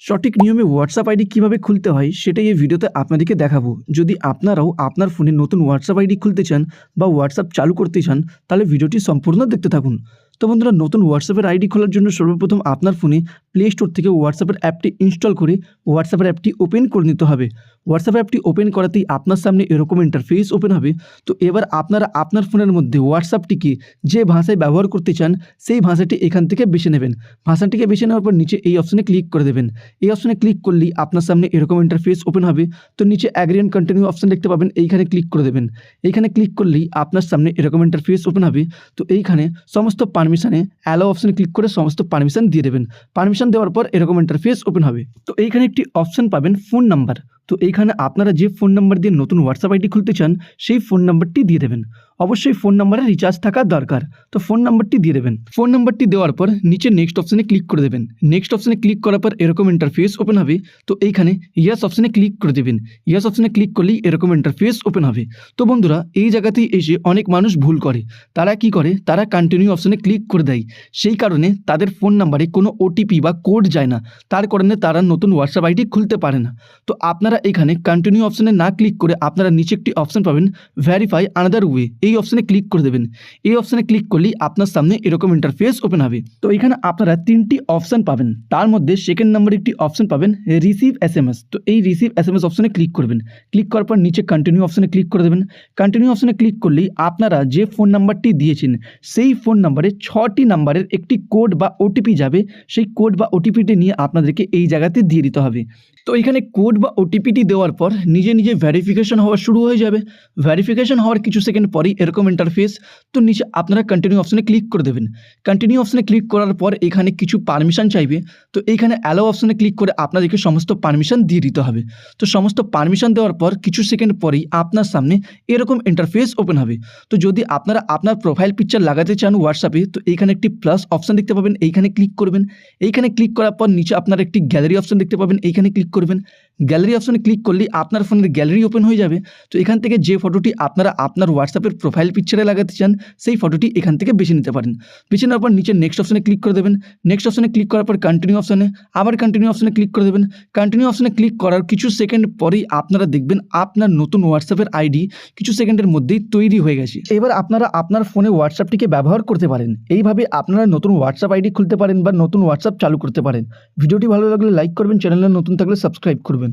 সঠিক নিয়মে WhatsApp ID কীভাবে খুলতে হয় সেটাই এই ভিডিওতে আপনাদেরকে দেখাবো। যদি আপনারাও আপনার ফোনে নতুন হোয়াটসঅ্যাপ আইডি খুলতে চান বা হোয়াটসঅ্যাপ চালু করতে চান তাহলে ভিডিওটি সম্পূর্ণ দেখতে থাকুন। তো বন্ধুরা, নতুন হোয়াটসঅ্যাপের আইডি খোলার জন্য সর্বপ্রথম আপনার ফোনে প্লে স্টোর থেকে হোয়াটসঅ্যাপের অ্যাপটি ইনস্টল করে হোয়াটসঅ্যাপের অ্যাপটি ওপেন করে নিতে হবে। হোয়াটসঅ্যাপ অ্যাপটি ওপেন করাতেই আপনার সামনে এরকম ইন্টারফেস ওপেন হবে। তো এবার আপনারা আপনার ফোনের মধ্যে হোয়াটসঅ্যাপটিকে যে ভাষায় ব্যবহার করতে চান সেই ভাষাটি এখান থেকে বেছে নেবেন। ভাষাটিকে বেছে নেওয়ার পর নিচে এই অপশনে ক্লিক করে দেবেন। এই অপশনে ক্লিক করলেই আপনার সামনে এরকম ইন্টারফেস ওপেন হবে। তো নিচে অ্যাগ্রি এন্ড কন্টিনিউ অপশন দেখতে পাবেন, এইখানে ক্লিক করে দেবেন। এইখানে ক্লিক করলেই আপনার সামনে এরকম ইন্টারফেস ওপেন হবে। তো এইখানে সমস্ত পারমিশনে অ্যালাউ অপশনে ক্লিক করে সমস্ত পারমিশন দিয়ে দেবেন। পারমিশন দেওয়ার পর এরকম ইন্টারফেস ওপেন হবে। তো এইখানে একটি অপশন পাবেন ফোন নাম্বার। তো এইখানে আপনারা যে ফোন নাম্বার দিয়ে নতুন হোয়াটসঅ্যাপ আইডি খুলতে চান সেই ফোন নাম্বারটি দিয়ে দেবেন। অবশ্যই ফোন নাম্বারে রিচার্জ থাকা দরকার। তো ফোন নাম্বারটি দিয়ে দেবেন। ফোন নাম্বারটি দেওয়ার পর নিচে নেক্সট অপশনে ক্লিক করে দেবেন। নেক্সট অপশনে ক্লিক করার পর এরকম ইন্টারফেস ওপেন হবে। তো এইখানে ইয়েস অপশনে ক্লিক করে দেবেন। ইয়েস অপশনে ক্লিক করলেই এরকম ইন্টারফেস ওপেন হবে। তো বন্ধুরা, এই জায়গাতেই এসে অনেক মানুষ ভুল করে। তারা কি করে, তারা কন্টিনিউ অপশনে ক্লিক করে দেয়। সেই কারণে তাদের ফোন নাম্বারে কোনো ওটিপি বা কোড যায় না। তার কারণে তারা নতুন হোয়াটসঅ্যাপ আইডি খুলতে পারে না। তো আপনারা এখানে কন্টিনিউ অপশনে না ক্লিক করে আপনারা নিচে একটি অপশন পাবেন ভেরিফাই আনাদার ওয়ে। এই অপশনে ক্লিক করে দেবেন। এই অপশনে ক্লিক করলেই আপনার সামনে এরকম ইন্টারফেস ওপেন হবে। তো এখানে আপনারা তিনটি অপশন পাবেন। তার মধ্যে সেকেন্ড নাম্বারে একটি অপশন পাবেন রিসিভ SMS। তো এই রিসিভ SMS অপশনে ক্লিক করবেন। ক্লিক করার পর নিচে কন্টিনিউ অপশনে ক্লিক করে দেবেন। কন্টিনিউ অপশনে ক্লিক করলেই আপনারা যে ফোন নাম্বারটি দিয়েছেন সেই ফোন নাম্বারে 6টি নাম্বারের একটি কোড বা ওটিপি যাবে। সেই কোড বা ওটিপিটি নিয়ে আপনাদেরকে এই জায়গাতে দিয়ে দিতে হবে। তো এখানে কোড বা ওটিপিটি দেওয়ার পর নিজে নিজে ভেরিফিকেশন হওয়া শুরু হয়ে যাবে। ভেরিফিকেশন হওয়ার কিছু সেকেন্ড পরেই এরকম ইন্টারফেস। তো নিচে আপনারা কন্টিনিউ অপশনে ক্লিক করে দেবেন। কন্টিনিউ অপশনে ক্লিক করার পর এখানে কিছু পারমিশন চাইবে। তো এইখানে অ্যালাউ অপশনে ক্লিক করে আপনাদেরকে সমস্ত পারমিশন দিয়ে দিতে হবে। তো সমস্ত পারমিশন দেওয়ার পর কিছু সেকেন্ড পরেই আপনার সামনে এরকম ইন্টারফেস ওপেন হবে। তো যদি আপনারা আপনার প্রোফাইল পিকচার লাগাতে চান হোয়াটসঅ্যাপে, তো এইখানে একটি প্লাস অপশন দেখতে পাবেন, এইখানে ক্লিক করবেন। এইখানে ক্লিক করার পর নিচে আপনারা একটি গ্যালারি অপশন দেখতে পাবেন, এইখানে ক্লিক করবেন। গ্যালারি অপশনে ক্লিক করলেই আপনার ফোনের গ্যালারি ওপেন হয়ে যাবে। তো এখান থেকে যে ফটোটি আপনারা আপনার হোয়াটসঅ্যাপের প্রোফাইল পিকচারে লাগাতে চান সেই ফটোটি এখান থেকে বেছে নিতে পারেন। বেছে নেওয়ার পর নিচে নেক্সট অপশনে ক্লিক করে দেবেন। নেক্সট অপশনে ক্লিক করার পর কন্টিনিউ অপশনে আবার কন্টিনিউ অপশনে ক্লিক করে দেবেন। কন্টিনিউ অপশনে ক্লিক করার কিছু সেকেন্ড পরেই আপনারা দেখবেন আপনার নতুন হোয়াটসঅ্যাপের আইডি কিছু সেকেন্ডের মধ্যেই তৈরি হয়ে গেছে। এবার আপনারা আপনার ফোনে হোয়াটসঅ্যাপটিকে ব্যবহার করতে পারেন। এইভাবে আপনারা নতুন হোয়াটসঅ্যাপ আইডি খুলতে পারেন বা নতুন হোয়াটসঅ্যাপ চালু করতে পারেন। ভিডিওটি ভালো লাগলে লাইক করবেন, চ্যানেলে নতুন থাকলে সাবস্ক্রাইব করবেন।